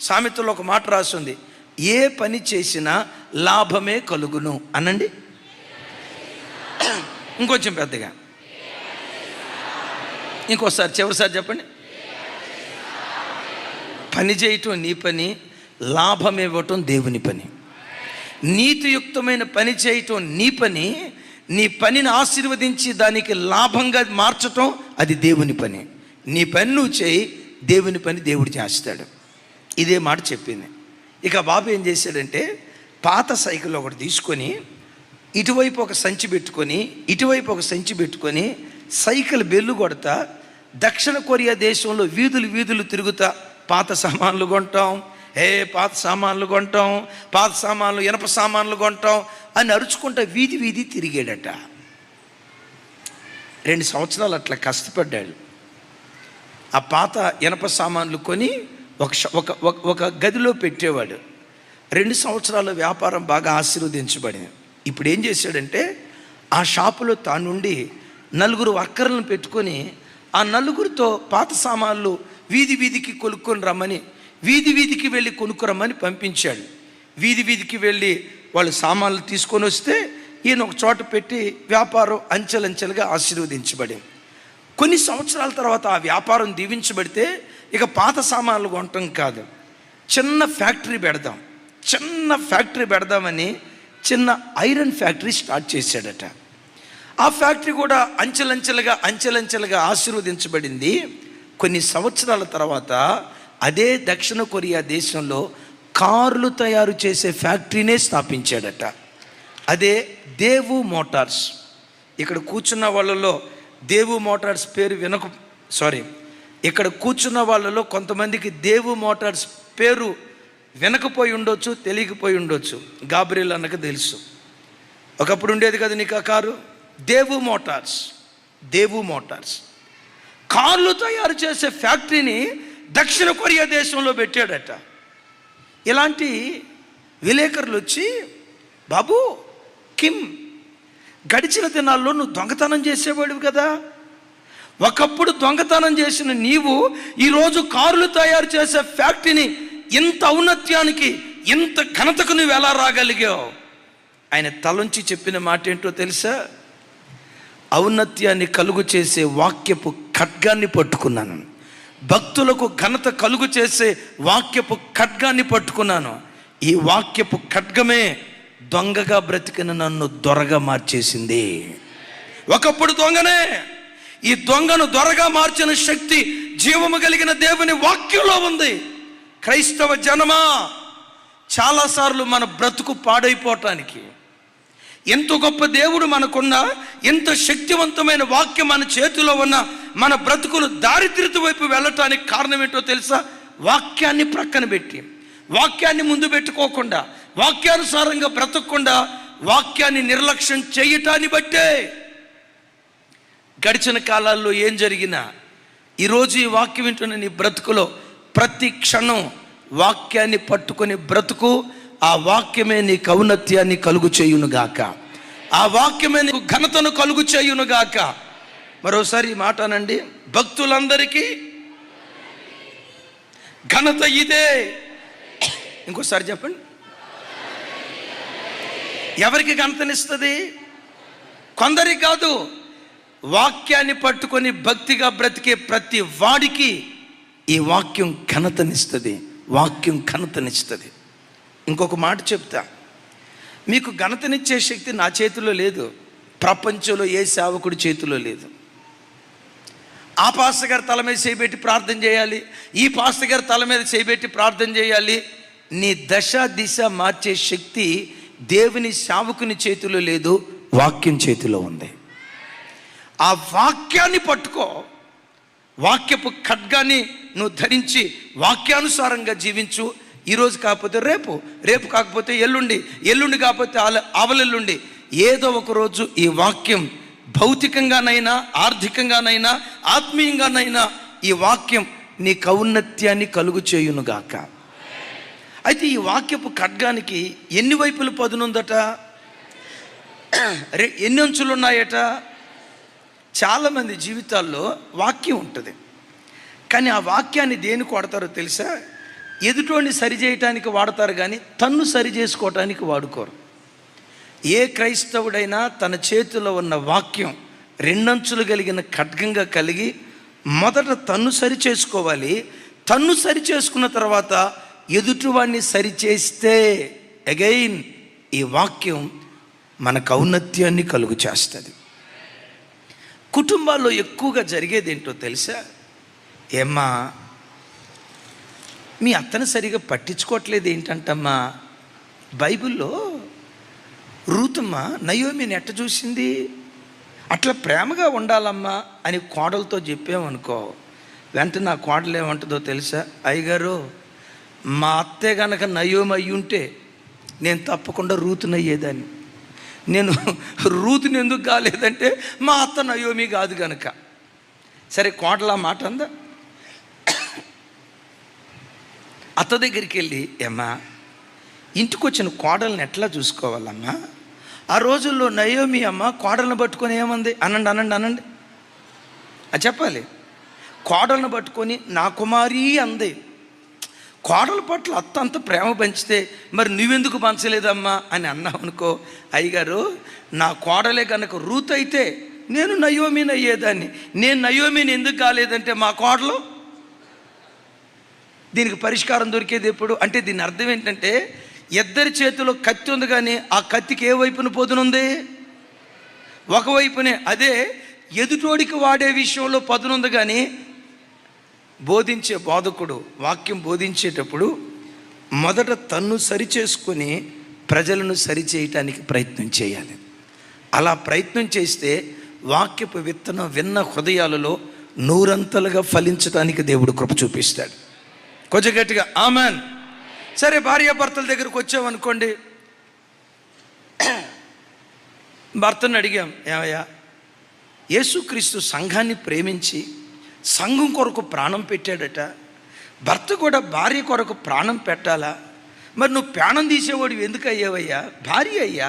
సామెతలో ఒక మాట రాస్తుంది, ఏ పని చేసినా లాభమే కలుగును అనండి. ఇంకొంచెం పెద్దగా, ఇంకోసారి చివరిసారి చెప్పండి. పని చేయటం నీ పని, లాభం ఇవ్వటం దేవుని పని. నీతియుక్తమైన పని చేయటం నీ పని, నీ పనిని ఆశీర్వదించి దానికి లాభంగా మార్చటం అది దేవుని పని. నీ పని నువ్వు చేయి, దేవుని పని దేవుడు చేస్తాడు. ఇదే మాట చెప్పింది. ఇక బాబు ఏం చేశాడంటే, పాత సైకిల్ ఒకటి తీసుకొని ఇటువైపు ఒక సంచి పెట్టుకొని ఇటువైపు ఒక సంచి పెట్టుకొని సైకిల్ బెల్లు కొడతా దక్షిణ కొరియా దేశంలో వీధులు వీధులు తిరుగుతా పాత సామాన్లు కొంటాం, పాత సామాన్లు కొంటాం, పాత సామాన్లు, ఇనప సామాన్లు కొంటాం అని అరుచుకుంటా వీధి వీధి తిరిగాడట. 2 సంవత్సరాలు అట్లా కష్టపడ్డాడు. ఆ పాత ఇనప సామాన్లు కొని ఒక గదిలో పెట్టేవాడు. 2 సంవత్సరాల వ్యాపారం బాగా ఆశీర్వదించబడింది. ఇప్పుడు ఏం చేశాడంటే, ఆ షాపులో తానుండి 4 వర్కర్లను పెట్టుకొని ఆ 4తో పాత సామాన్లు వీధి వీధికి కొనుక్కొని రమ్మని, వీధి వీధికి వెళ్ళి కొనుక్కురమ్మని పంపించాడు. వీధి వీధికి వెళ్ళి వాళ్ళు సామాన్లు తీసుకొని వస్తే ఈయన ఒక చోట పెట్టి వ్యాపారం అంచెలంచెలుగా ఆశీర్వదించబడింది. కొన్ని సంవత్సరాల తర్వాత ఆ వ్యాపారం దీవించబడితే ఇక పాత సామాన్లు కొనటం కాదు, చిన్న ఫ్యాక్టరీ పెడదామని చిన్న ఐరన్ ఫ్యాక్టరీ స్టార్ట్ చేశాడట. ఆ ఫ్యాక్టరీ కూడా అంచెలంచెలుగా ఆశీర్వదించబడింది. కొన్ని సంవత్సరాల తర్వాత అదే దక్షిణ కొరియా దేశంలో కార్లు తయారు చేసే ఫ్యాక్టరీనే స్థాపించాడట. అదే దేవు మోటార్స్. ఇక్కడ కూర్చున్న వాళ్ళలో దేవు మోటార్స్ పేరు ఇక్కడ కూర్చున్న వాళ్ళలో కొంతమందికి దేవు మోటార్స్ పేరు వినకపోయి ఉండొచ్చు, తెలియకపోయి ఉండొచ్చు. గాబ్రియల్ అన్నకు తెలుసు. ఒకప్పుడు ఉండేది కదా నీకు ఆ కారు, దేవు మోటార్స్. కార్లు తయారు చేసే ఫ్యాక్టరీని దక్షిణ కొరియా దేశంలో పెట్టాడట. ఇలాంటి విలేకరులు వచ్చి, బాబు కిమ్, గడిచిన దినాల్లో నువ్వు దొంగతనం చేసేవాడివి కదా, ఒకప్పుడు దొంగతనం చేసిన నీవు ఈరోజు కార్లు తయారు చేసే ఫ్యాక్టరీని ఇంత ఔన్నత్యానికి, ఇంత ఘనతకు నువ్వు ఎలా రాగలిగావు? ఆయన తలంచి చెప్పిన మాట ఏంటో తెలుసా? ఔన్నత్యాన్ని కలుగు చేసే వాక్యపు ఖడ్గాన్ని పట్టుకున్నాను, భక్తులకు ఘనత కలుగు చేసే వాక్యపు ఖడ్గాన్ని పట్టుకున్నాను. ఈ వాక్యపు ఖడ్గమే దొంగగా బ్రతికిన నన్ను దొరగా మార్చేసింది. ఒకప్పుడు దొంగనే, ఈ దొంగను దొరగా మార్చిన శక్తి జీవము కలిగిన దేవుని వాక్యంలో ఉంది. క్రైస్తవ జనమా, చాలాసార్లు మన బ్రతుకు పాడైపోవటానికి, ఎంత గొప్ప దేవుడు మనకున్నా, ఎంత శక్తివంతమైన వాక్యం మన చేతిలో ఉన్న మన బ్రతుకులు దారిద్ర్యత వైపు వెళ్ళటానికి కారణం ఏంటో తెలుసా? వాక్యాన్ని ప్రక్కన పెట్టి, వాక్యాన్ని ముందు పెట్టుకోకుండా, వాక్యానుసారంగా బ్రతకకుండా, వాక్యాన్ని నిర్లక్ష్యం చేయటాన్ని బట్టే. గడిచిన కాలాల్లో ఏం జరిగినా ఈరోజు ఈ వాక్యం వింటున్న నీ బ్రతుకులో ప్రతి క్షణం వాక్యాన్ని పట్టుకొని బ్రతుకు. ఆ వాక్యమే నీకు ఔన్నత్యాన్ని కలుగు చేయునుగాక, ఆ వాక్యమే నీకు ఘనతను కలుగు చేయునుగాక. మరోసారి ఈ మాట అనండి, భక్తులందరికీ ఘనత ఇదే. ఇంకోసారి చెప్పండి, ఎవరికి ఘనతనిస్తుంది? కొందరికి కాదు, వాక్యాన్ని పట్టుకొని భక్తిగా బ్రతికే ప్రతి వాడికి ఈ వాక్యం ఘనతనిస్తుంది. ఇంకొక మాట చెప్తా, మీకు ఘనతనిచ్చే శక్తి నా చేతిలో లేదు, ప్రపంచంలో ఏ సేవకుడి చేతిలో లేదు. ఆ పాస్టర్ గారి తల మీద చేయబెట్టి ప్రార్థన చేయాలి, ఈ పాస్టర్ గారి తల మీద చేయబెట్టి ప్రార్థన చేయాలి. నీ దశ దిశ మార్చే శక్తి దేవుని సేవకుని చేతిలో లేదు, వాక్యం చేతిలో ఉంది. ఆ వాక్యాన్ని పట్టుకో, వాక్యపు ఖడ్గాన్ని నువ్వు ధరించి వాక్యానుసారంగా జీవించు. ఈరోజు కాకపోతే రేపు, రేపు కాకపోతే ఎల్లుండి, ఎల్లుండి కాకపోతే అవలెల్లుండి, ఏదో ఒక రోజు ఈ వాక్యం భౌతికంగానైనా, ఆర్థికంగానైనా, ఆత్మీయంగానైనా ఈ వాక్యం నీ ఔన్నత్యాన్ని కలుగు చేయునుగాక. అయితే ఈ వాక్యపు ఖడ్గానికి ఎన్ని వైపులు పదునుందట? ఎన్ని అంచులు ఉన్నాయట? చాలామంది జీవితాల్లో వాక్యం ఉంటుంది, కానీ ఆ వాక్యాన్ని దేని కొడతారో తెలుసా? ఎదుటోని సరి చేయటానికి వాడతారు కానీ తన్ను సరి చేసుకోవటానికి వాడుకోరు. ఏ క్రైస్తవుడైనా తన చేతిలో ఉన్న వాక్యం రెండంచులు కలిగిన ఖడ్గంగా కలిగి మొదట తన్ను సరి చేసుకోవాలి. తన్ను సరి చేసుకున్న తర్వాత ఎదుటివాడిని సరిచేస్తే అగైన్ ఈ వాక్యం మనకు ఔన్నత్యాన్ని కలుగు చేస్తుంది. కుటుంబాల్లో ఎక్కువగా జరిగేది ఏంటో తెలుసా? ఏమ్మా మీ అత్తను సరిగా పట్టించుకోవట్లేదు ఏంటంటమ్మా, బైబిల్లో రూతమ్మ నయోమిని ఎట్ట చూసింది, అట్లా ప్రేమగా ఉండాలమ్మా అని కోడలతో చెప్పామనుకో, వెంటనే నా కోడలు ఏమంటుందో తెలుసా? అయ్యగారు మా అత్తే గనక నయోమి అయ్యి ఉంటే నేను తప్పకుండా రూతుని అయ్యేదాన్ని. నేను రూతుని ఎందుకు కాలేదంటే మా అత్త నయోమి కాదు గనక. సరే కోడలా మాట అందా. అత్త దగ్గరికి వెళ్ళి, ఏమ్మా ఇంటికి వచ్చిన కోడల్ని ఎట్లా చూసుకోవాలమ్మా? ఆ రోజుల్లో నయోమి అమ్మ కోడలను పట్టుకొని ఏమంది? అనండి అనండి అనండి అది చెప్పాలి. కోడలను పట్టుకొని నా కుమారి అంది. కోడల పట్ల అత్త అంత ప్రేమ పంచితే మరి నువ్వెందుకు పంచలేదమ్మా అని అన్నావు అనుకో, అయ్యగారు నా కోడలే కనుక రూత్ అయితే నేను నయోమిని అయ్యేదాన్ని. నేను నయోమిని ఎందుకు కాలేదంటే మా కోడలు. దీనికి పరిష్కారం దొరికేది ఎప్పుడు అంటే దీని అర్థం ఏంటంటే ఇద్దరి చేతిలో కత్తి ఉంది కానీ ఆ కత్తికి ఏ వైపున పదునుంది? ఒకవైపునే. అదే ఎదుటోడికి వాడే విషయంలో పదునుంది కానీ బోధించే బోధకుడు వాక్యం బోధించేటప్పుడు మొదట తన్ను సరిచేసుకొని ప్రజలను సరిచేయటానికి ప్రయత్నం చేయాలి. అలా ప్రయత్నం చేస్తే వాక్యపు విత్తనం విన్న హృదయాలలో నూరంతలుగా ఫలించడానికి దేవుడు కృప చూపిస్తాడు. కొంచెం గట్టిగా ఆమెన్. సరే భార్యాభర్తల దగ్గరకు వచ్చామనుకోండి, భర్తను అడిగాం, ఏమయ్యా యేసుక్రీస్తు సంఘాన్ని ప్రేమించి సంఘం కొరకు ప్రాణం పెట్టాడట, భర్త కూడా భార్య కొరకు ప్రాణం పెట్టాలా? మరి నువ్వు ప్రాణం తీసేవాడు ఎందుకు అయ్యావయ్యా? భార్య అయ్యా.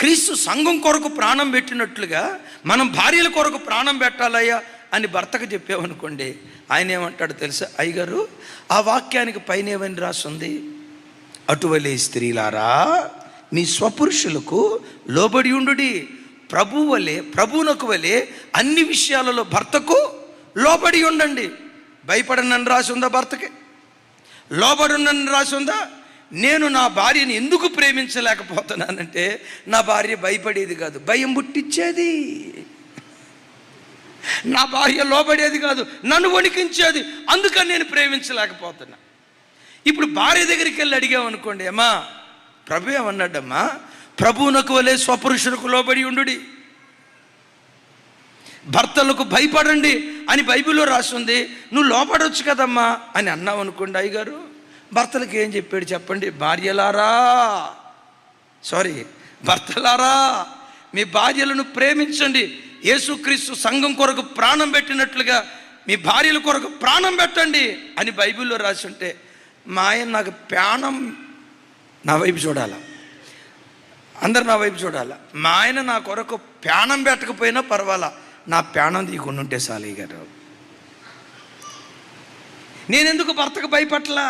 క్రీస్తు సంఘం కొరకు ప్రాణం పెట్టినట్లుగా మనం భార్యల కొరకు ప్రాణం పెట్టాలయ్యా అని భర్తకు చెప్పామనుకోండి, ఆయన ఏమంటాడు తెలుసా? అయ్యగారు ఆ వాక్యానికి పైన ఏమని రాస్తుంది? అటువలే స్త్రీలారా మీ స్వపురుషులకు లోబడి ఉండుడి, ప్రభువునకు వలె అన్ని విషయాలలో భర్తకు లోబడి ఉండండి. భయపడనని రాసి ఉందా? భర్తకి లోబడునని రాసి ఉందా? నేను నా భార్యని ఎందుకు ప్రేమించలేకపోతున్నానంటే నా భార్య భయపడేది కాదు, భయం పుట్టించేది. నా భార్య లోబడేది కాదు, నన్ను వణికించేది, అందుకని నేను ప్రేమించలేకపోతున్నా. ఇప్పుడు భార్య దగ్గరికి వెళ్ళి అడిగామనుకోండి, అమ్మా ప్రభు ఏమన్నాడమ్మా? ప్రభువునకు వలె స్వపురుషులకు లోబడి ఉండుడి, భర్తలకు భయపడండి అని బైబిల్లో రాస్తుంది. నువ్వు లోపడవచ్చు కదమ్మా అని అన్నావు అనుకోండి, అయ్యగారు భర్తలకు ఏం చెప్పాడు చెప్పండి? భర్తలారా మీ భార్యలను ప్రేమించండి, యేసుక్రీస్తు సంఘం కొరకు ప్రాణం పెట్టినట్లుగా మీ భార్యల కొరకు ప్రాణం పెట్టండి అని బైబిల్లో రాసి ఉంటే మా ఆయన నాకు ప్రాణం నా వైపు చూడాల, అందరు నా వైపు చూడాల. మా ఆయన నా కొరకు ప్రాణం పెట్టకపోయినా పర్వాలా, నా ప్రాణం తీయకుండా ఉంటే సాలయ్య గారు. నేనెందుకు భర్తకు భయపట్లా?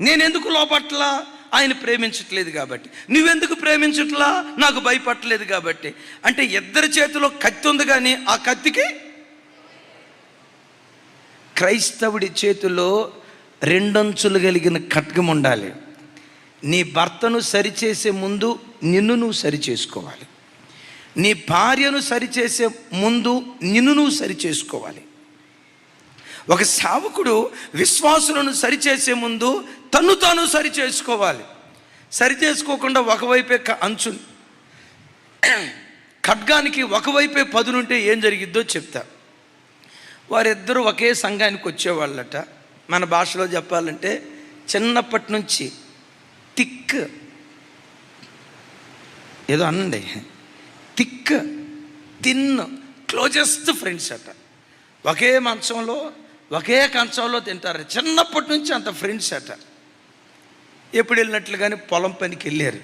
నేనెందుకు లోపట్లా? ఆయన ప్రేమించట్లేదు కాబట్టి. నువ్వెందుకు ప్రేమించట్లా? నాకు భయపట్టలేదు కాబట్టి. అంటే ఇద్దరి చేతిలో కత్తి ఉంది కానీ ఆ కత్తికి క్రైస్తవుడి చేతిలో రెండంచులు కలిగిన ఖడ్గం ఉండాలి. నీ భర్తను సరిచేసే ముందు నిన్ను నువ్వు సరిచేసుకోవాలి. నీ భార్యను సరిచేసే ముందు నిన్ను నువ్వు సరిచేసుకోవాలి. ఒక సేవకుడు విశ్వాసులను సరిచేసే ముందు తన్ను తాను సరిచేసుకోవాలి. సరిచేసుకోకుండా ఒకవైపే అంచు ఖడ్గానికి ఒకవైపే పదునుంటే ఏం జరిగిద్దో చెప్తా. వారిద్దరూ ఒకే సంఘానికి వచ్చేవాళ్ళట. మన భాషలో చెప్పాలంటే చిన్నప్పటి నుంచి థిక్ ఏదో అనండి, థిక్ థిన్ క్లోజెస్ట్ ఫ్రెండ్స్ అట. ఒకే మంచంలో ఒకే కంచంలో తింటారు, చిన్నప్పటి నుంచి అంత ఫ్రెండ్స్ అట. ఎప్పుడు వెళ్ళినట్లుగానే పొలం పనికి వెళ్ళారు.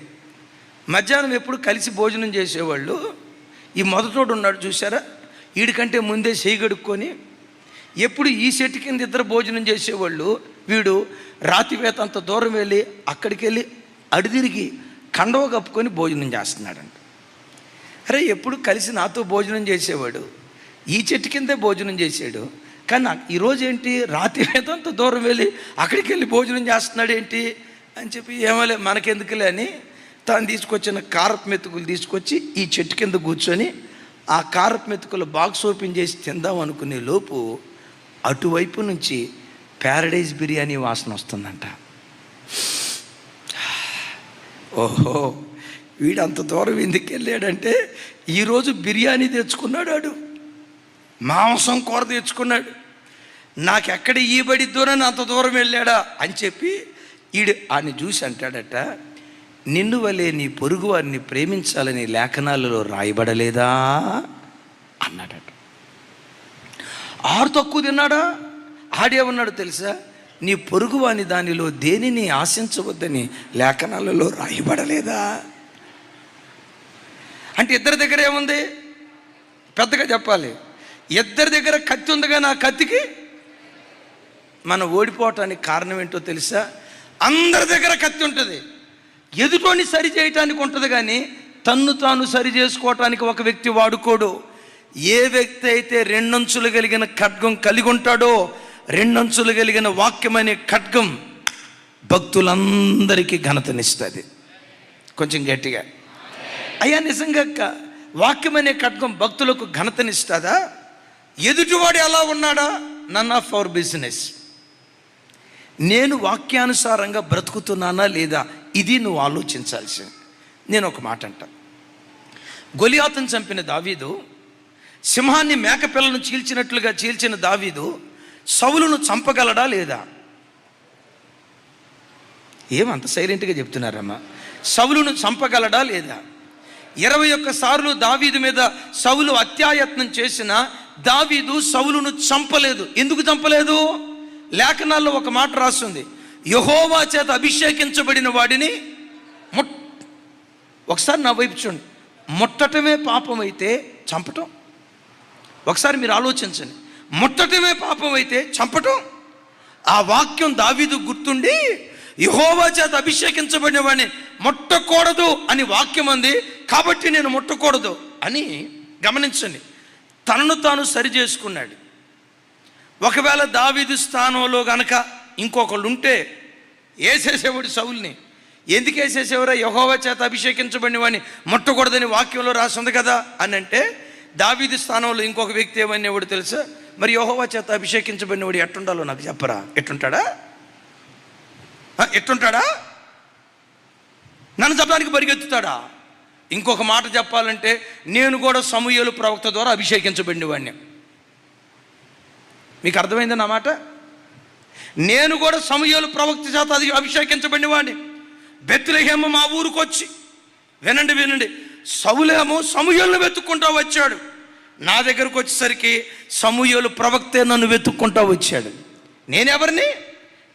మధ్యాహ్నం ఎప్పుడు కలిసి భోజనం చేసేవాళ్ళు. ఈ మొదటోడు ఉన్నాడు చూసారా, వీడికంటే ముందే చేయగడుక్కొని ఎప్పుడు ఈ చెట్టు కింద ఇద్దరు భోజనం చేసేవాళ్ళు. వీడు రాతివేత అంత దూరం వెళ్ళి అక్కడికి వెళ్ళి అడిదిరిగి కండవ కప్పుకొని భోజనం చేస్తున్నాడంట. అరే, ఎప్పుడు కలిసి నాతో భోజనం చేసేవాడు, ఈ చెట్టు కిందే భోజనం చేసాడు, కానీ ఈరోజు ఏంటి రాతివేత అంత దూరం వెళ్ళి అక్కడికి వెళ్ళి భోజనం చేస్తున్నాడు ఏంటి అని చెప్పి, ఏమోలే మనకెందుకులే అని తాను తీసుకొచ్చిన కారపు మెతుకులు తీసుకొచ్చి ఈ చెట్టు కింద కూర్చొని ఆ కారపు మెతుకులు బాక్స్ ఓపెన్ చేసి తిందాం అనుకునే లోపు అటువైపు నుంచి ప్యారడైజ్ బిర్యానీ వాసన వస్తుందంట. ఓహో, వీడు అంత దూరం ఎందుకు వెళ్ళాడంటే ఈరోజు బిర్యానీ తెచ్చుకున్నాడు, వాడు మాంసం కూర తెచ్చుకున్నాడు, నాకెక్కడ ఈబడి దూరం అంత దూరం వెళ్ళాడా అని చెప్పి వీడు ఆయన చూసి అంటాడట, నిన్ను వలే నీ పొరుగు వారిని ప్రేమించాలని లేఖనాలలో రాయబడలేదా అన్నాడట. ఆరు తక్కువ తిన్నాడా? ఆడేమన్నాడు తెలుసా? నీ పొరుగువాని దానిలో దేనిని ఆశించవద్దని లేఖనాలలో రాయబడలేదా అంటే ఇద్దరి దగ్గర ఏముంది? పెద్దగా చెప్పాలి, ఇద్దరి దగ్గర కత్తి ఉంది, కానీ ఆ కత్తికి మనం ఓడిపోవటానికి కారణం ఏంటో తెలుసా? అందరి దగ్గర కత్తి ఉంటుంది, ఎదుటోని సరి చేయటానికి ఉంటుంది, కానీ తన్ను తాను సరి చేసుకోవటానికి ఒక వ్యక్తి వాడుకోడు. ఏ వ్యక్తి అయితే రెండంచులు కలిగిన ఖడ్గం కలిగి ఉంటాడో, రెండంచులు కలిగిన వాక్యం అనే ఖడ్గం భక్తులందరికీ ఘనతనిస్తుంది. కొంచెం గట్టిగా అయ్యా, నిజంగా వాక్యం అనే ఖడ్గం భక్తులకు ఘనతనిస్తుందా? ఎదుటివాడు ఎలా ఉన్నాడా? None of our business. నేను వాక్యానుసారంగా బ్రతుకుతున్నానా లేదా, ఇది నువ్వు ఆలోచించాల్సింది. నేను ఒక మాట అంటా, గొలియాతును చంపిన దావీదు, సింహాన్ని మేకపిల్లను చీల్చినట్లుగా చీల్చిన దావీదు సౌలును చంపగలడా లేదా? ఏమంత సైలెంట్గా చెప్తున్నారమ్మా? సౌలును చంపగలడా లేదా? 21 సార్లు దావీదు మీద సౌలు అత్యాయత్నం చేసిన దావీదు సౌలును చంపలేదు. ఎందుకు చంపలేదు? లేఖనాల్లో ఒక మాట రాస్తుంది, యెహోవా చేత అభిషేకించబడిన వాడిని ఒకసారి నా వైపు చూడండి, ముట్టటమే పాపం అయితే చంపటం. ఒకసారి మీరు ఆలోచించండి, ముట్టటమే పాపం అయితే చంపటం. ఆ వాక్యం దావీదు గుర్తుండి యెహోవా చేత అభిషేకించబడిన వాడిని ముట్టకూడదు అని వాక్యం అంది, కాబట్టి నేను ముట్టకూడదు అని గమనించండి. తనను తాను సరి చేసుకున్నాడు. ఒకవేళ దావీదు స్థానంలో గనక ఇంకొకళ్ళు ఉంటే వేసేసేవాడు సౌలుని. ఎందుకు వేసేసేవారా? యెహోవా చేత అభిషేకించబడిన వాడిని ముట్టకూడదని వాక్యంలో రాసింది కదా అని అంటే, దావీదు స్థానంలో ఇంకొక వ్యక్తి ఏమనేవాడు తెలుసా? మరి యెహోవా చేత అభిషేకించబడిన వాడు ఎట్టుండాలో నాకు చెప్పరా? ఎట్టుంటాడా? నన్ను చెప్పడానికి పరిగెత్తుతాడా? ఇంకొక మాట చెప్పాలంటే, నేను కూడా సమూయేలు ప్రవక్త ద్వారా అభిషేకించబడిన వాడిని. మీకు అర్థమైంది నా మాట? నేను కూడా సమూయేలు ప్రవక్త చేత అభిషేకించబడిన వాడిని. బెత్లెహేము మా ఊరికి వచ్చి, వినండి, సౌలేమో సమూయేలును వెతుక్కుంటా వచ్చాడు. నా దగ్గరకు వచ్చేసరికి సమూయేలు ప్రవక్తే నన్ను వెతుక్కుంటా వచ్చాడు. నేనెవరిని?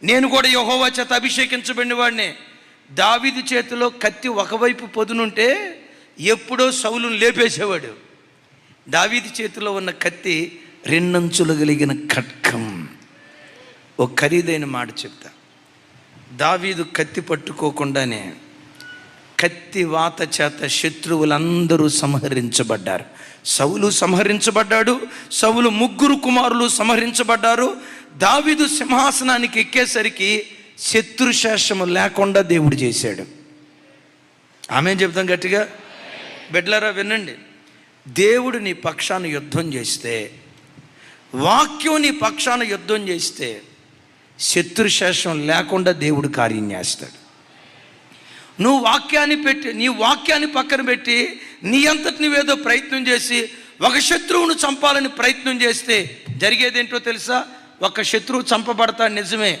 నేను కూడా యెహోవా చేత అభిషేకించబడిన వాడిని. దావీదు చేతిలో కత్తి ఒకవైపు పొదునుంటే ఎప్పుడో సౌలును లేపేసేవాడు. దావీదు చేతిలో ఉన్న కత్తి రెండంచులు కలిగిన ఖడ్గం. ఒక ఖరీదైన మాట చెప్తా, దావీదు కత్తి పట్టుకోకుండానే కత్తి వాత చేత శత్రువులందరూ సంహరించబడ్డారు. సౌలు సంహరించబడ్డాడు, సౌలు 3 కుమారులు సంహరించబడ్డారు. దావీదు సింహాసనానికి ఎక్కేసరికి శత్రుశేషము లేకుండా దేవుడు చేశాడు. ఆమె చెప్తాం గట్టిగా. బిడ్డలారా వినండి, దేవుడు నీ పక్షాన యుద్ధం చేస్తే, వాక్యం నీ పక్షాన యుద్ధం చేస్తే శత్రుశేషం లేకుండా దేవుడు కార్యం చేస్తాడు. నువ్వు నీ వాక్యాన్ని పక్కన పెట్టి నీ అంతటి నువ్వేదో ప్రయత్నం చేసి ఒక శత్రువును చంపాలని ప్రయత్నం చేస్తే జరిగేదేంటో తెలుసా? ఒక శత్రువు చంపబడతాడు నిజమే,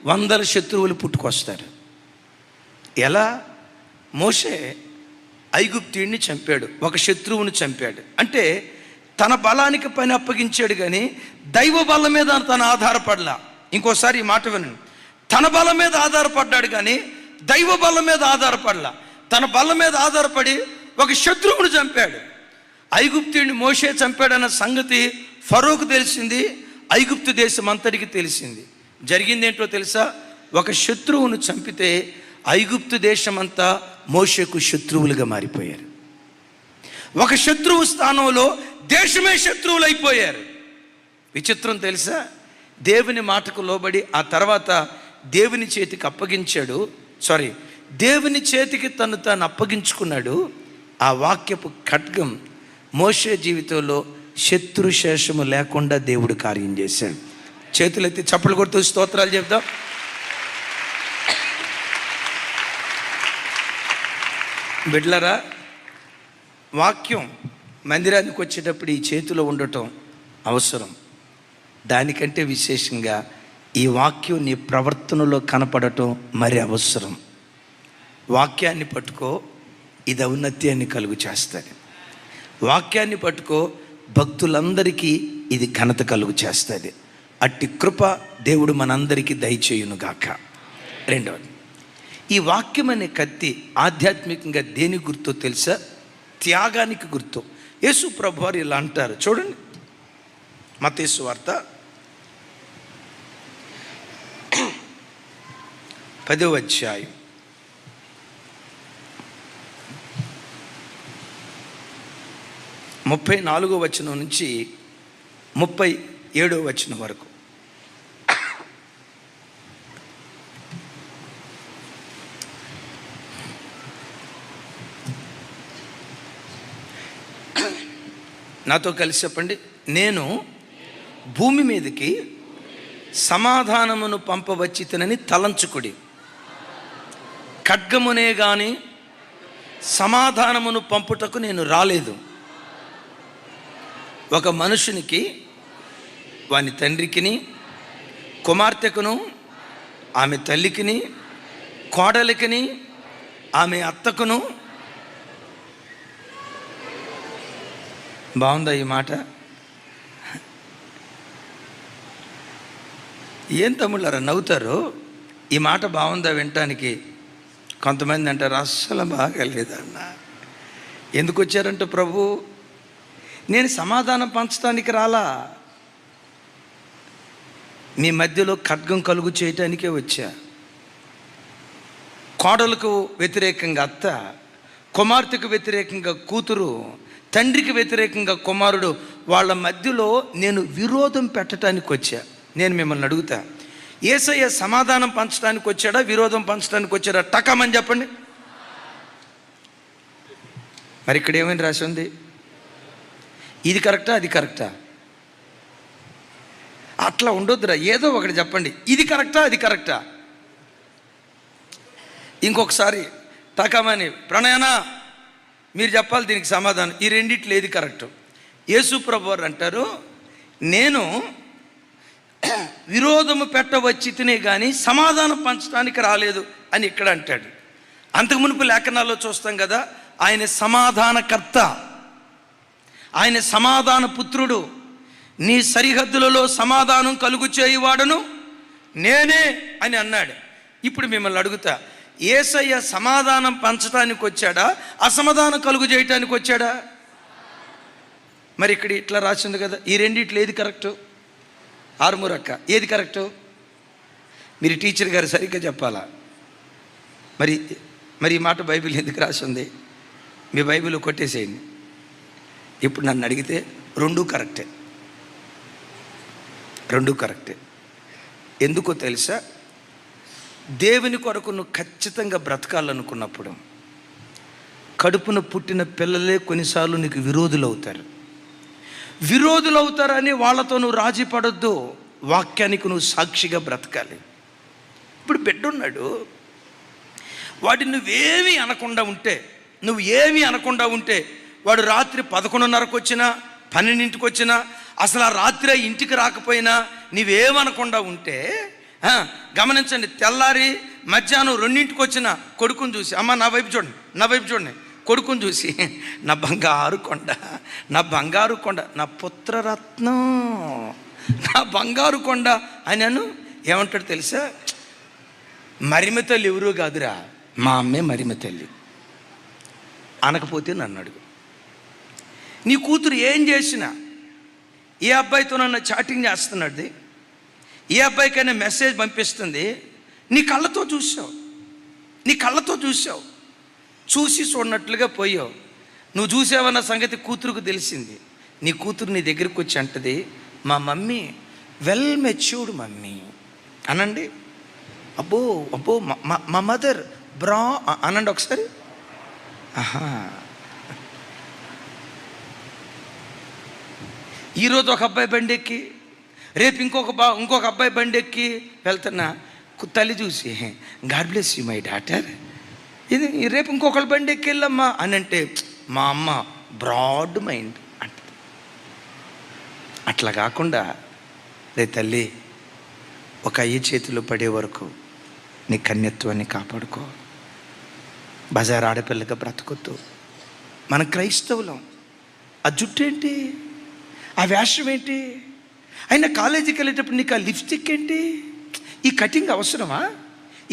100 శత్రువులు పుట్టుకొస్తారు. ఎలా? మోషే ఐగుప్తీయుడిని చంపాడు, ఒక శత్రువును చంపాడు. అంటే తన బలానికి పని అప్పగించాడు, కానీ దైవ బలం మీద తను ఆధారపడలా. ఇంకోసారి ఈ మాట వినండి, తన బలం మీద ఆధారపడ్డాడు కానీ దైవ బలం మీద ఆధారపడలా. తన బలం మీద ఆధారపడి ఒక శత్రువును చంపాడు. ఐగుప్తీయుడిని మోషే చంపాడన్న సంగతి ఫరోకు తెలిసింది, ఐగుప్తు దేశం అంతటికి తెలిసింది. జరిగిందేంటో తెలుసా? ఒక శత్రువును చంపితే ఐగుప్తు దేశమంతా మోషేకు శత్రువులుగా మారిపోయారు. ఒక శత్రువు స్థానంలో దేశమే శత్రువులు అయిపోయారు. విచిత్రం తెలుసా? దేవుని మాటకు లోబడి ఆ తర్వాత దేవుని చేతికి అప్పగించాడు. దేవుని చేతికి తను తాను అప్పగించుకున్నాడు. ఆ వాక్యపు ఖడ్గం మోషే జీవితంలో శత్రుశేషము లేకుండా దేవుడు కార్యం చేశాడు. చేతులెత్తి చప్పలు కొడుతూ స్తోత్రాలు చెప్తాం. బిడ్డలారా, వాక్యం మందిరానికి వచ్చేటప్పుడు ఈ చేతిలో ఉండటం అవసరం. దానికంటే విశేషంగా ఈ వాక్యం నీ ప్రవర్తనలో కనపడటం మరి అవసరం. వాక్యాన్ని పట్టుకో, ఇది ఔన్నత్యాన్ని కలుగు చేస్తుంది. వాక్యాన్ని పట్టుకో, భక్తులందరికీ ఇది ఘనత కలుగు చేస్తుంది. అట్టి కృప దేవుడు మనందరికీ దయచేయునుగాక. రెండవది, ఈ వాక్యం అనే కత్తి ఆధ్యాత్మికంగా దేని గుర్తో తెలుసా? త్యాగానికి గుర్తు. యేసు ప్రభువారు ఇలా అంటారు, చూడండి, మత్తయి సువార్త 10వ అధ్యాయం 34వ వచనం నుంచి 37వ వచనం వరకు. నాతో కలిసి చెప్పండి. నేను భూమి మీదకి సమాధానమును పంపవచ్చితనని తలంచుకుడి. ఖడ్గమునే గాని సమాధానమును పంపుటకు నేను రాలేదు. ఒక మనుషునికి వాని తండ్రికిని, కుమార్తెకును, ఆమె తల్లికిని, కోడలికిని, ఆమె అత్తకును. బాగుందా ఈ మాట? ఏం తమ్ముళ్ళారా నవ్వుతారు? ఈ మాట బాగుందా వినటానికి? కొంతమంది అంటారు అస్సలు బాగాలేదన్న. ఎందుకు వచ్చారంటే, ప్రభు నేను సమాధానం పంచడానికి రాలా, మీ మధ్యలో ఖడ్గం కలుగు చేయటానికే వచ్చా. కోడలకు వ్యతిరేకంగా అత్త, కుమార్తెకు వ్యతిరేకంగా కూతురు, తండ్రికి వ్యతిరేకంగా కుమారుడు, వాళ్ళ మధ్యలో నేను విరోధం పెట్టడానికి వచ్చా. నేను మిమ్మల్ని అడుగుతా, యేసయ్య సమాధానం పంచడానికి వచ్చాడా, విరోధం పంచడానికి వచ్చాడా? టకమని చెప్పండి. మరి ఇక్కడ ఏమైనా రాసి ఉంది? ఇది కరెక్టా, అది కరెక్టా? అట్లా ఉండొద్దురా, ఏదో ఒకటి చెప్పండి. ఇది కరెక్టా, అది కరెక్టా? ఇంకొకసారి టకమని, ప్రణయనా మీరు చెప్పాలి దీనికి సమాధానం. ఈ రెండిట్లో ఏది కరెక్ట్? యేసు ప్రభువారు అంటారు, నేను విరోధము పెట్టవచ్చి తినే కానీ సమాధానం పంచడానికి రాలేదు అని ఇక్కడ అంటాడు. అంతకు మునుపు లేఖనాల్లో చూస్తాం కదా, ఆయన సమాధానకర్త, ఆయన సమాధాన పుత్రుడు. నీ సరిహద్దులలో సమాధానం కలుగు చేయువాడను నేనే అని అన్నాడు. ఇప్పుడు మిమ్మల్ని అడుగుతా, యేసయ్య సమాధానం పంచడానికి వచ్చాడా, అసమాధానం కలుగు చేయటానికి వచ్చాడా? మరి ఇక్కడ ఇట్లా రాసింది కదా, ఈ రెండిట్లో ఏది కరెక్టు? ఆరుమూరక్క, ఏది కరెక్టు? మీరు టీచర్ గారు సరిగ్గా చెప్పాలా. మరి ఈ మాట బైబిల్ ఎందుకు రాసింది? మీ బైబిల్ కొట్టేసేయండి. ఇప్పుడు నన్ను అడిగితే రెండూ కరెక్టే, రెండూ కరెక్టే. ఎందుకో తెలుసా? దేవుని కొరకు నువ్వు ఖచ్చితంగా బ్రతకాలనుకున్నప్పుడు కడుపున పుట్టిన పిల్లలే కొన్నిసార్లు నీకు విరోధులు అవుతారని వాళ్ళతో నువ్వు రాజీ పడొద్దు. వాక్యానికి నువ్వు సాక్షిగా బ్రతకాలి. ఇప్పుడు బిడ్డున్నాడు, వాడిని నువ్వేమీ అనకుండా ఉంటే వాడు రాత్రి 11:30కు వచ్చినా 12ంటికి వచ్చినా, అసలు ఆ రాత్రి ఇంటికి రాకపోయినా నీవేమనకుండా ఉంటే, గమనించండి, తెల్లారి మధ్యాహ్నం 2ంటికి వచ్చిన కొడుకుని చూసి, అమ్మ నా వైపు చూడండి, కొడుకుని చూసి, నా బంగారు కొండ, నా పుత్రరత్నం, నా బంగారు కొండ అని ఏమంటాడు తెలుసా? మరిమ తల్లి ఎవరూ కాదురా, మా అమ్మే మరిమ తల్లి అనకపోతే నన్ను అడుగు. నీ కూతురు ఏం చేసినా, ఏ అబ్బాయితో నన్ను చాటింగ్ చేస్తున్నాడు, ఏ అబ్బాయికైనా మెసేజ్ పంపిస్తుంది, నీ కళ్ళతో చూసావు, చూసి చూడనట్లుగా పోయావు. నువ్వు చూసావన్న సంగతి కూతురుకు తెలిసింది. నీ కూతురు నీ దగ్గరికి వచ్చి అంటది, మా మమ్మీ వెల్ మెచ్యూర్డ్ మమ్మీ అనండి. అబ్బో మా మదర్ బ్రా అనండి ఒకసారి. ఆహా, ఈరోజు ఒక అబ్బాయి బండి ఎక్కి, రేపు ఇంకొక అబ్బాయి బండి ఎక్కి వెళ్తున్నా తల్లి చూసి, God bless you my daughter, ఇది రేపు ఇంకొకళ్ళ బండి ఎక్కి వెళ్ళమ్మా అని అంటే, మా అమ్మ బ్రాడ్ మైండ్ అంటది. అట్లా కాకుండా, రే తల్లి, ఒక అయ్య చేతిలో పడే వరకు నీ కన్యత్వాన్ని కాపాడుకో, బజార్ ఆడపిల్లగా బ్రతకొద్దు. మన క్రైస్తవులం. ఆ జుట్టు ఏంటి, ఆ వేషం ఏంటి, అయినా కాలేజీకి వెళ్ళేటప్పుడు నీకు ఆ లిప్స్టిక్ ఏంటి, ఈ కటింగ్ అవసరమా,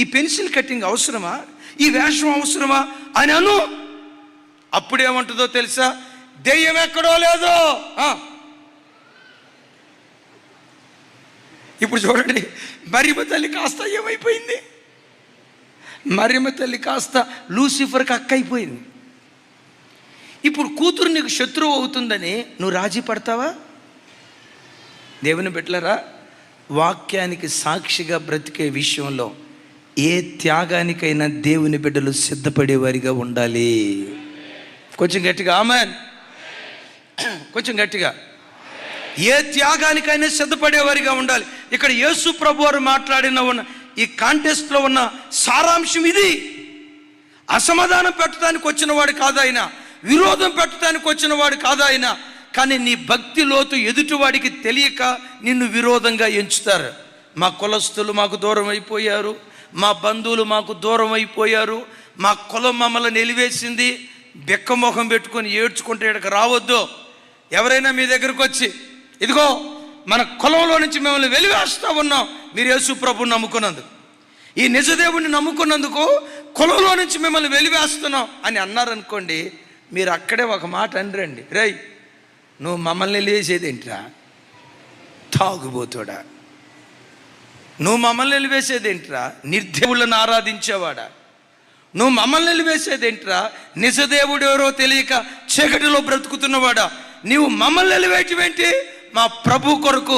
ఈ పెన్సిల్ కటింగ్ అవసరమా, ఈ వేషం అవసరమా అని అను. అప్పుడేమంటుందో తెలుసా, దెయ్యం ఎక్కడో లేదో. ఇప్పుడు చూడండి, మరియమ్మ తల్లి కాస్త ఏమైపోయింది, మరియమ్మ తల్లి కాస్త లూసిఫర్కి అక్క అయిపోయింది. ఇప్పుడు కూతురు నీకు శత్రువు అవుతుందని నువ్వు రాజీ పడతావా? దేవుని బిడ్డలారా, వాక్యానికి సాక్షిగా బ్రతికే విషయంలో ఏ త్యాగానికైనా దేవుని బిడ్డలు సిద్ధపడేవారిగా ఉండాలి. కొంచెం గట్టిగా ఆమేన్, కొంచెం గట్టిగా. ఏ త్యాగానికైనా సిద్ధపడేవారిగా ఉండాలి. ఇక్కడ యేసు ప్రభు వారు మాట్లాడిన ఈ కాంటెస్ట్లో ఉన్న సారాంశం ఇది. అసమాధానం పెట్టడానికి వచ్చిన వాడు కాదు ఆయన, విరోధం పెట్టడానికి వచ్చిన వాడు కాదు ఆయన. కానీ నీ భక్తి లోతు ఎదుటివాడికి తెలియక నిన్ను విరోధంగా ఎంచుతారు. మా కులస్తులు మాకు దూరం అయిపోయారు, మా బంధువులు మాకు దూరం అయిపోయారు, మా కులం మమ్మల్ని నిలివేసింది, బెక్కమొహం పెట్టుకొని ఏడ్చుకుంటే ఇక్కడికి రావద్దు. ఎవరైనా మీ దగ్గరకు వచ్చి, ఇదిగో మన కులంలో నుంచి మిమ్మల్ని వెలివేస్తూ ఉన్నాం, మీరు యేసు ప్రభువుని నమ్ముకున్నందుకు, ఈ నిజదేవుడిని నమ్ముకున్నందుకు కులంలో నుంచి మిమ్మల్ని వెలివేస్తున్నాం అని అన్నారనుకోండి, మీరు అక్కడే ఒక మాట అనరండి, రేయ్ నువ్వు మమ్మల్ని వెలివేసేదేంట్రా తాగుబోతుడా, నువ్వు మమ్మల్ని వెలివేసేదేంట్రా నిర్దేవుళ్ళను ఆరాధించేవాడా, నువ్వు మమ్మల్ని వెలివేసేదేంట్రా నిజదేవుడు ఎవరో తెలియక చీకటిలో బ్రతుకుతున్నవాడా, నీవు మమ్మల్ని వెలివేయటమేంటి, మా ప్రభు కొరకు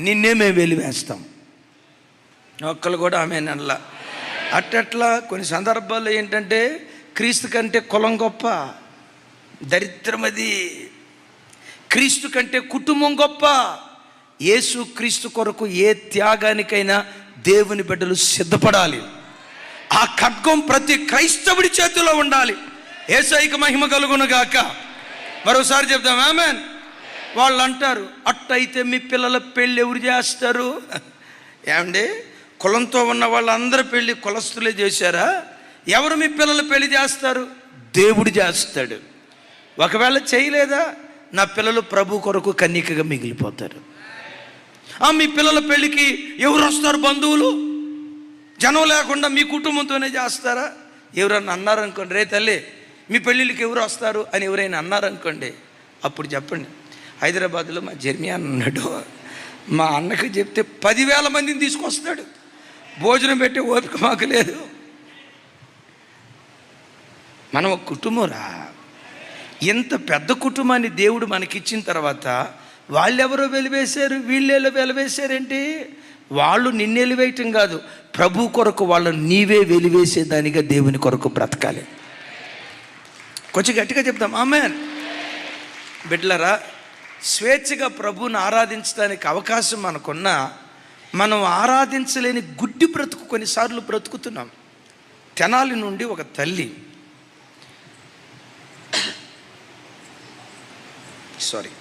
నిన్నే మేము వెలివేస్తాం. ఒక్కళ్ళు కూడా ఆమె అనలా. అట్టట్లా కొన్ని సందర్భాల్లో ఏంటంటే, క్రీస్తు కంటే కులం గొప్ప, దరిద్రమది, క్రీస్తు కంటే కుటుంబం గొప్ప. యేసు క్రీస్తు కొరకు ఏ త్యాగానికైనా దేవుని బిడ్డలు సిద్ధపడాలి. ఆ ఖడ్గం ప్రతి క్రైస్తవుడి చేతిలో ఉండాలి. యేసయ్యకి మహిమ కలుగును గాక. మరోసారి చెప్దాం ఆమేన్. వాళ్ళు అంటారు, అట్టయితే మీ పిల్లల పెళ్ళి ఎవరు చేస్తారు? ఏమండి, కులంతో ఉన్న వాళ్ళందరూ పెళ్ళి కులస్తులే చేశారా? ఎవరు మీ పిల్లల పెళ్లి చేస్తారు? దేవుడు చేస్తాడు. ఒకవేళ చేయలేదా, నా పిల్లలు ప్రభు కొరకు కన్యకగా మిగిలిపోతారు. మీ పిల్లల పెళ్ళికి ఎవరు వస్తారు? బంధువులు, జనం లేకుండా మీ కుటుంబంతోనే చేస్తారా? ఎవరన్నా అన్నారనుకోండి, రే తల్లి మీ పెళ్ళిళ్ళకి ఎవరు వస్తారు అని ఎవరైనా అన్నారనుకోండి, అప్పుడు చెప్పండి, హైదరాబాద్లో మా జర్మియా అన్నాడు, మా అన్నకి చెప్తే 10,000 మందిని తీసుకొస్తాడు, భోజనం పెట్టే ఓపిక మాకు లేదు. మనం ఒక కుటుంబరా. ఇంత పెద్ద కుటుంబాన్ని దేవుడు మనకిచ్చిన తర్వాత వాళ్ళెవరో వెలివేశారు, వీళ్ళెవరో వెలివేశారేంటి? వాళ్ళు నిన్ను వెలివేయటం కాదు, ప్రభు కొరకు వాళ్ళని నీవే వెలివేసేదానిగా దేవుని కొరకు బ్రతకాలి. కొంచెం గట్టిగా చెప్తాం ఆమేన్. బిడ్డలారా, స్వేచ్ఛగా ప్రభువుని ఆరాధించడానికి అవకాశం మనకున్నా, మనం ఆరాధించలేని గుడ్డి బ్రతుకు కొన్నిసార్లు బ్రతుకుతున్నాం. తెనాలి నుండి ఒక తల్లి, సారీ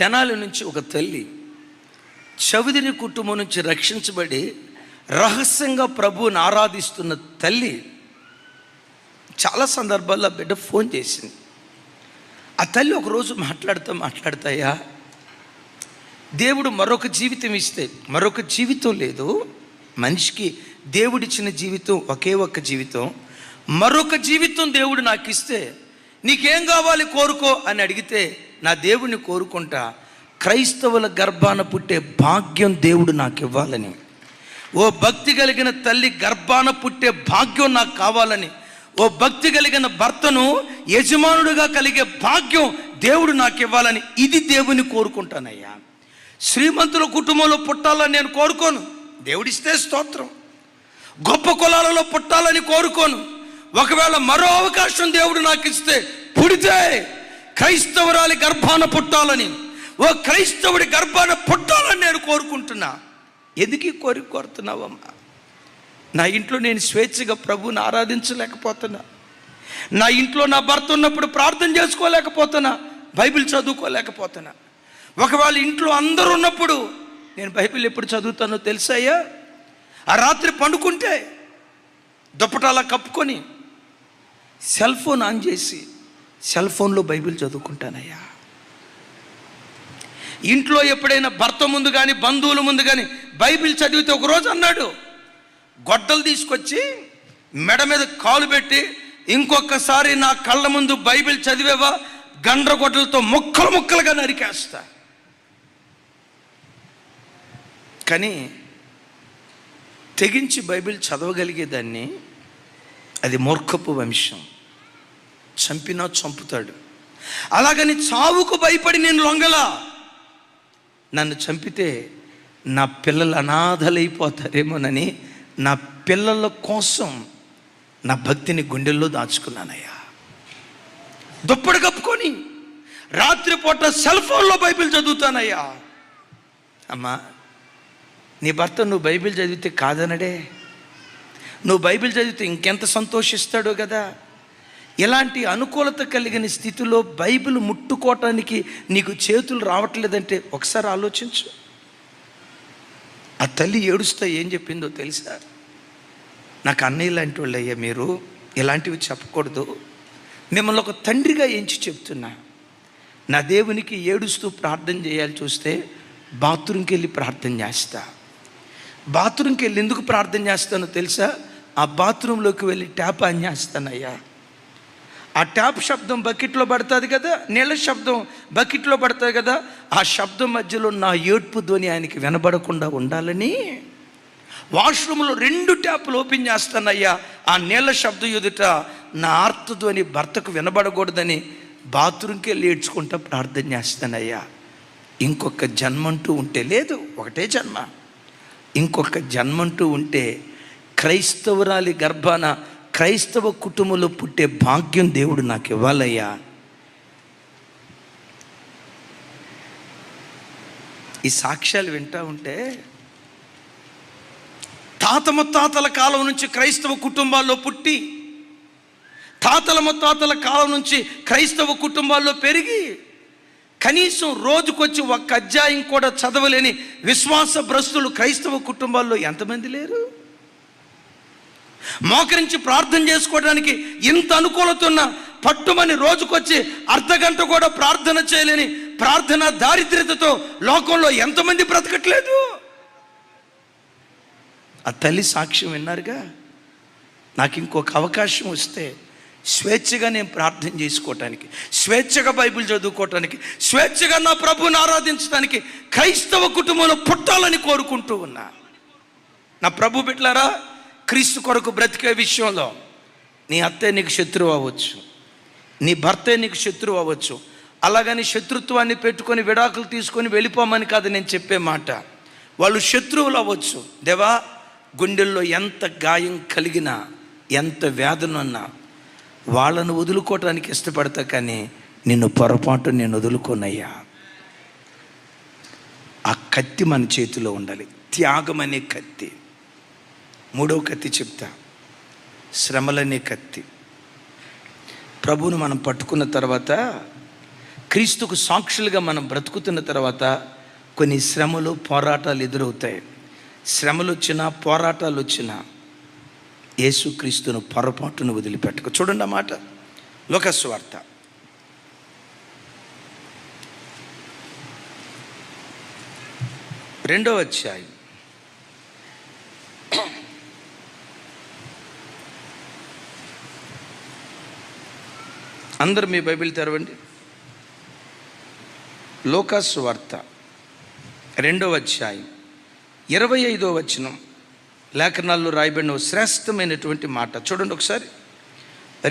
తెనాలి నుంచి ఒక తల్లి చౌదరి కుటుంబం నుంచి రక్షించబడి రహస్యంగా ప్రభువుని ఆరాధిస్తున్న తల్లి చాలా సందర్భాల్లో బిడ్డ ఫోన్ చేసింది. ఆ తల్లి ఒకరోజు మాట్లాడుతాయా దేవుడు మరొక జీవితం ఇస్తే, మరొక జీవితం లేదు మనిషికి. దేవుడిచ్చిన జీవితం ఒకే ఒక్క జీవితం. మరొక జీవితం దేవుడు నాకు ఇస్తే, నీకేం కావాలి కోరుకో అని అడిగితే నా దేవుడిని కోరుకుంటా. క్రైస్తవుల గర్భాన పుట్టే భాగ్యం దేవుడు నాకు ఇవ్వాలని, ఓ భక్తి కలిగిన తల్లి గర్భాన పుట్టే భాగ్యం నాకు కావాలని, ఓ భక్తి కలిగిన భర్తను యజమానుడిగా కలిగే భాగ్యం దేవుడు నాకు ఇవ్వాలని, ఇది దేవుని కోరుకుంటానయ్యా. శ్రీమంతుల కుటుంబంలో పుట్టాలని నేను కోరుకోను, దేవుడిస్తే స్తోత్రం. గొప్ప కులాలలో పుట్టాలని కోరుకోను. ఒకవేళ మరో అవకాశం దేవుడు నాకు ఇస్తే, పుడితే క్రైస్తవురాలి గర్భాన పుట్టాలని, ఓ క్రైస్తవుడి గర్భాన పుట్టాలని నేను కోరుకుంటున్నా. ఎందుకు కోరుతున్నావమ్మా? నా ఇంట్లో నేను స్వేచ్ఛగా ప్రభువుని ఆరాధించలేకపోతున్నా. నా ఇంట్లో నా భర్త ఉన్నప్పుడు ప్రార్థన చేసుకోలేకపోతున్నా, బైబిల్ చదువుకోలేకపోతున్నా. ఒకవేళ ఇంట్లో అందరూ ఉన్నప్పుడు నేను బైబిల్ ఎప్పుడు చదువుతానో తెలుసాయ్యా? ఆ రాత్రి పండుకుంటే దుప్పటాలా కప్పుకొని సెల్ ఫోన్ ఆన్ చేసి సెల్ ఫోన్లో బైబిల్ చదువుకుంటానయ్యా. ఇంట్లో ఎప్పుడైనా భర్త ముందు కానీ బంధువుల ముందు కానీ బైబిల్ చదివితే, ఒకరోజు అన్నాడు, గొడ్డలు తీసుకొచ్చి మెడ మీద కాలు పెట్టి, ఇంకొకసారి నా కళ్ళ ముందు బైబిల్ చదివేవా గండ్రగొడ్డలతో ముక్కలు ముక్కలుగా నరికేస్తా. కానీ తెగించి బైబిల్ చదవగలిగేదాన్ని. అది మూర్ఖపు వంశం, చంపినా చంపుతాడు. అలాగని చావుకు భయపడి నేను లొంగలా. నన్ను చంపితే నా పిల్లలు అనాథలైపోతారేమోనని నా పిల్లల కోసం నా భక్తిని గుండెల్లో దాచుకున్నానయ్యా. దుప్పటి కప్పుకొని రాత్రిపూట సెల్ ఫోన్లో బైబిల్ చదువుతానయ్యా. అమ్మా, నీ భర్త నువ్వు బైబిల్ చదివితే కాదనడే, నువ్వు బైబిల్ చదివితే ఇంకెంత సంతోషిస్తాడో కదా. ఇలాంటి అనుకూలత కలిగిన స్థితిలో బైబిల్ ముట్టుకోవటానికి నీకు చేతులు రావట్లేదంటే ఒకసారి ఆలోచించు. ఆ తల్లి ఏడుస్తా ఏం చెప్పిందో తెలుసా? నాకు అన్నయ్య లాంటి వాళ్ళయ్యా, మీరు ఇలాంటివి చెప్పకూడదు. మిమ్మల్ని ఒక తండ్రిగా ఎంచి చెప్తున్నా. నా దేవునికి ఏడుస్తూ ప్రార్థన చేయాలి చూస్తే బాత్రూమ్కి వెళ్ళి ప్రార్థన చేస్తా. బాత్రూమ్కి వెళ్ళి ఎందుకు ప్రార్థన చేస్తానో తెలుసా? ఆ బాత్రూంలోకి వెళ్ళి ట్యాప్ ఆన్ చేస్తానయ్యా. ఆ ట్యాప్ శబ్దం బకెట్లో పడుతుంది కదా, నీళ్ళ శబ్దం బకెట్లో పడుతుంది కదా, ఆ శబ్దం మధ్యలో నా ఏడ్పు ధ్వని ఆయనకి వినబడకుండా ఉండాలని వాష్రూమ్లో 2 ట్యాపులు ఓపెన్ చేస్తానయ్యా. ఆ నీళ్ళ శబ్దం ఎదుట నా ఆర్తధ్వని భర్తకు వినబడకూడదని బాత్రూమ్కి వెళ్ళి ఏడ్చుకుంటా ప్రార్థన చేస్తానయ్యా. ఇంకొక జన్మంటూ ఉంటే, లేదు ఒకటే జన్మ, ఇంకొక జన్మంటూ ఉంటే క్రైస్తవురాలి గర్భాన క్రైస్తవ కుటుంబంలో పుట్టే భాగ్యం దేవుడు నాకు ఇవ్వాలయ్యా. ఈ సాక్ష్యాలు వింటూ ఉంటే తాత ముత్తాతల కాలం నుంచి క్రైస్తవ కుటుంబాల్లో పుట్టి, తాతల ముత్తాతల కాలం నుంచి క్రైస్తవ కుటుంబాల్లో పెరిగి, కనీసం రోజుకొచ్చి ఒక్క అధ్యాయం కూడా చదవలేని విశ్వాస భ్రష్టులు క్రైస్తవ కుటుంబాల్లో ఎంతమంది లేరు? మోకరించి ప్రార్థన చేసుకోవడానికి ఇంత అనుకూలత ఉన్న పట్టుమని రోజుకొచ్చి అర్ధగంట కూడా ప్రార్థన చేయలేని ప్రార్థన దారిద్ర్యతతో లోకంలో ఎంతమంది బ్రతకట్లేదు? ఆ తల్లి సాక్ష్యం విన్నారుగా. నాకు ఇంకొక అవకాశం వస్తే స్వేచ్ఛగా నేను ప్రార్థన చేసుకోవటానికి, స్వేచ్ఛగా బైబిల్ చదువుకోవటానికి, స్వేచ్ఛగా నా ప్రభువుని ఆరాధించడానికి క్రైస్తవ కుటుంబంలో పుట్టాలని కోరుకుంటూ ఉన్నా. నా ప్రభు బిడ్డలారా, క్రీస్తు కొరకు బ్రతికే విషయంలో నీ అత్తే నీకు శత్రువు అవ్వచ్చు, నీ భర్తే నీకు శత్రువు అవ్వచ్చు. అలాగని శత్రుత్వాన్ని పెట్టుకొని విడాకులు తీసుకొని వెళ్ళిపోమని కాదు నేను చెప్పే మాట. వాళ్ళు శత్రువులు అవ్వచ్చు. దేవా, గుండెల్లో ఎంత గాయం కలిగినా, ఎంత వేదన ఉన్నా వాళ్ళను వదులుకోవటానికి ఇష్టపడతా, కానీ నిన్ను పొరపాటు నేను వదులుకోనయ్యా. ఆ కత్తి మన చేతిలో ఉండాలి, త్యాగం అనే కత్తి. 3వ కత్తి చెప్తా, శ్రమలనే కత్తి. ప్రభువును మనం పట్టుకున్న తర్వాత, క్రీస్తుకు సాక్షులుగా మనం బ్రతుకుతున్న తర్వాత కొన్ని శ్రమలు పోరాటాలు ఎదురవుతాయి. శ్రమలు వచ్చినా పోరాటాలు వచ్చినా యేసుక్రీస్తును పొరపాటును వదిలిపెట్టకు. చూడండి ఆ మాట, లోకా సువార్త 2వ అధ్యాయం అందరూ మీ బైబిల్ తెరవండి. లూకాసు వార్త 2వ అధ్యాయం 25వ వచనం లేఖనాల్లో రాయబడిన శ్రేష్టమైనటువంటి మాట చూడండి ఒకసారి.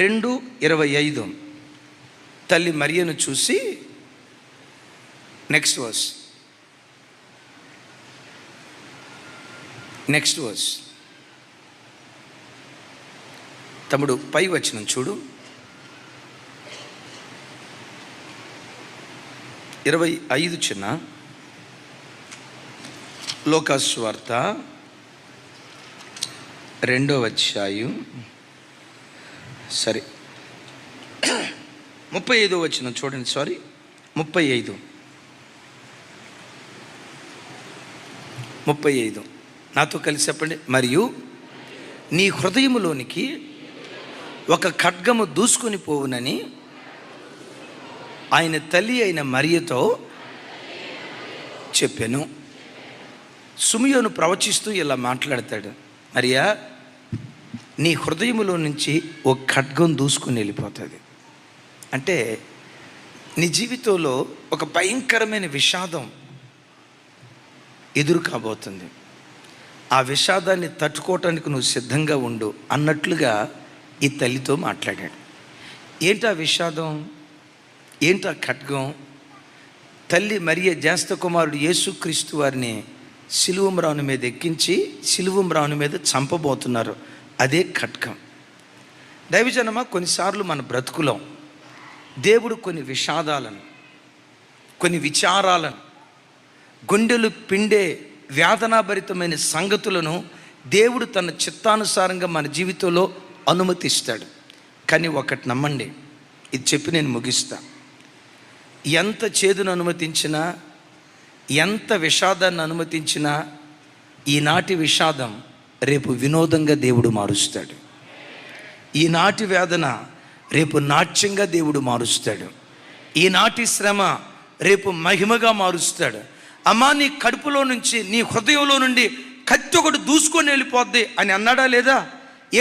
2:25 తల్లి మరియను చూసి నెక్స్ట్ వర్స్ తమ్ముడు పై వచనం చూడు. 25 చిన్న లూకాసు వార్త 2వ అధ్యాయం 35వ వచనం చూడండి. 35 నాతో కలిసి చెప్పండి. మరియు నీ హృదయములోనికి ఒక ఖడ్గము దూసుకొని పోవునని ఆయన తల్లి అయిన మరియతో చెప్పాను. సిమియోను ప్రవచిస్తూ ఇలా మాట్లాడతాడు, మరియా నీ హృదయములో నుంచి ఒక ఖడ్గం దూసుకొని వెళ్ళిపోతుంది. అంటే నీ జీవితంలో ఒక భయంకరమైన విషాదం ఎదురు కాబోతుంది. ఆ విషాదాన్ని తట్టుకోవటానికి నువ్వు సిద్ధంగా ఉండు అన్నట్లుగా ఈ తల్లితో మాట్లాడాడు. ఏంటా విషాదం, ఏంటా ఖడ్గం? తల్లి మరియ జ్యేష్ఠ కుమారుడు యేసుక్రీస్తు వారిని సిలువ మీద ఎక్కించి సిలువ మీద చంపబోతున్నారు. అదే ఖడ్గం. దైవజనమా, కొన్నిసార్లు మన బ్రతుకులో దేవుడు కొన్ని విషాదాలను, కొన్ని విచారాలను, గుండెలు పిండే వేదనాభరితమైన సంగతులను దేవుడు తన చిత్తానుసారంగా మన జీవితంలో అనుమతిస్తాడు. కానీ ఒకటి నమ్మండి, ఇది చెప్పి నేను ముగిస్తా. ఎంత చేదును అనుమతించినా, ఎంత విషాదాన్ని అనుమతించినా, ఈనాటి విషాదం రేపు వినోదంగా దేవుడు మారుస్తాడు. ఈనాటి వేదన రేపు నాట్యంగా దేవుడు మారుస్తాడు. ఈనాటి శ్రమ రేపు మహిమగా మారుస్తాడు. అమ్మా, నీ కడుపులో నుంచి, నీ హృదయంలో నుండి కత్తి ఒకటి దూసుకొని వెళ్ళిపోద్ది అని అన్నాడా లేదా?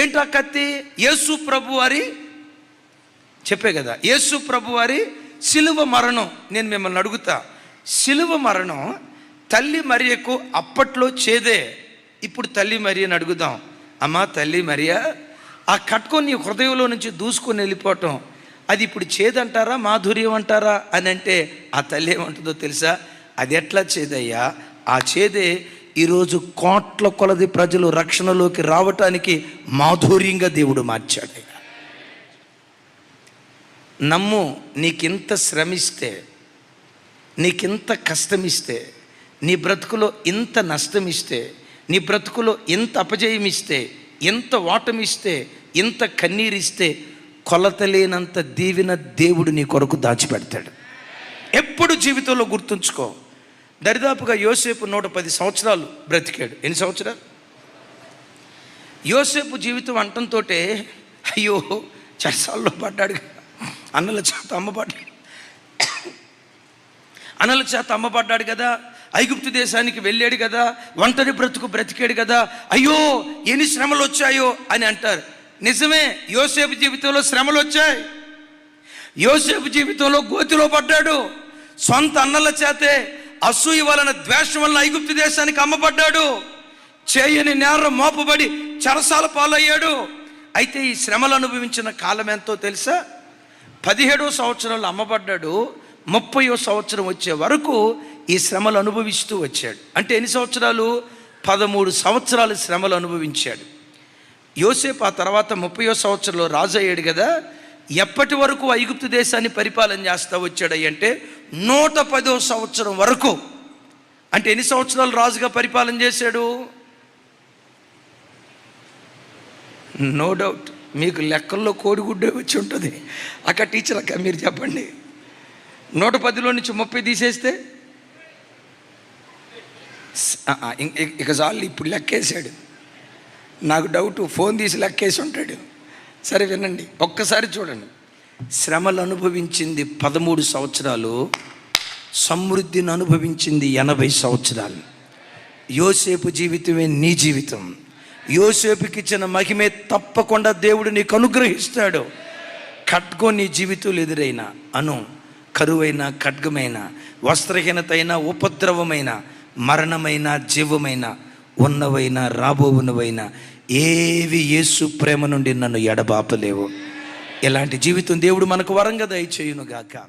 ఏంటా కత్తి? యేసు ప్రభు వారి, చెప్పే కదా, యేసు ప్రభు వారి సిలువ మరణం. నేను మిమ్మల్ని అడుగుతా, సిలువ మరణం తల్లి మరియకు అప్పట్లో చేదే. ఇప్పుడు తల్లి మరియని అడుగుదాం, అమ్మా తల్లి మరియా, ఆ కట్టుకొని నీ హృదయంలో నుంచి దూసుకొని వెళ్ళిపోవటం అది ఇప్పుడు చేదంటారా మాధుర్యం అంటారా అని అంటే ఆ తల్లి ఏమంటుందో తెలుసా? అది ఎట్లా చేదయ్యా? ఆ చేదే ఈరోజు కోట్ల కొలది ప్రజలు రక్షణలోకి రావటానికి మాధుర్యంగా దేవుడు మార్చాడు. నమ్ము, నీకింత శ్రమిస్తే, నీకింత కష్టమిస్తే, నీ బ్రతుకులో ఇంత నష్టమిస్తే, నీ బ్రతుకులో ఇంత అపజయమిస్తే, ఎంత ఓటమిస్తే, ఇంత కన్నీరిస్తే, కొలతలేనంత దీవెన దేవుడు నీ కొరకు దాచిపెడతాడు. ఎప్పుడు జీవితంలో గుర్తుంచుకో, దరిదాపుగా యోసేపు 110 సంవత్సరాలు బ్రతికాడు. ఎన్ని సంవత్సరాలు? యోసేపు జీవితం అంటంతో అయ్యో చెరసాల్లో పడ్డాడు, అన్నల చేత అమ్మబడ్డాడు కదా, ఐగుప్తు దేశానికి వెళ్ళాడు కదా, ఒంటరి బ్రతికాడు కదా, అయ్యో ఎన్ని శ్రమలు వచ్చాయో అని అంటారు. నిజమే, యోసేపు జీవితంలో శ్రమలు వచ్చాయి. యోసేపు జీవితంలో గోతిలో పడ్డాడు. సొంత అన్నల చేతే అసూయ వలన, ద్వేషం వలన ఐగుప్తు దేశానికి అమ్మబడ్డాడు. చేయని నేరం మోపబడి చెరసాల పాలయ్యాడు. అయితే ఈ శ్రమలు అనుభవించిన కాలం ఎంతో తెలుసా? 17వ సంవత్సరంలో అమ్మబడ్డాడు. 30వ సంవత్సరం వచ్చే వరకు ఈ శ్రమలు అనుభవిస్తూ వచ్చాడు. అంటే ఎన్ని సంవత్సరాలు? 13 సంవత్సరాలు శ్రమలు అనుభవించాడు యోసేపు. ఆ తర్వాత 30వ సంవత్సరంలో రాజు అయ్యాడు కదా. ఎప్పటి వరకు ఐగుప్తు దేశాన్ని పరిపాలన చేస్తూ వచ్చాడు అంటే 110వ సంవత్సరం వరకు. అంటే ఎన్ని సంవత్సరాలు రాజుగా పరిపాలన చేశాడు? నో డౌట్ మీకు లెక్కల్లో కోడిగుడ్డే వచ్చి ఉంటుంది. అక్కడ టీచర్ అక్క మీరు చెప్పండి, 110లో నుంచి 30 తీసేస్తే ఇక చాలు. ఇప్పుడు లెక్కేసాడు. నాకు డౌట్ ఫోన్ తీసి లెక్కేసి ఉంటాడు. సరే వినండి, ఒక్కసారి చూడండి. శ్రమలు అనుభవించింది 13 సంవత్సరాలు, సమృద్ధిని అనుభవించింది 80 సంవత్సరాలు. యోసేపు జీవితమే నీ జీవితం. యోసేపుకి ఇచ్చిన మహిమే తప్పకుండా దేవుడు నీకు అనుగ్రహిస్తాడు. ఖడ్గం నీ జీవితంలో ఎదురైన కరువైన, ఖడ్గమైన, వస్త్రహీనత అయినా, ఉపద్రవమైన, మరణమైన, జీవమైన, ఉన్నవైనా రాబోవునవైనా ఏవి యేసు ప్రేమ నుండి నన్ను ఎడబాపలేవు. ఇలాంటి జీవితం దేవుడు మనకు వరంగా దయచేయునుగాక.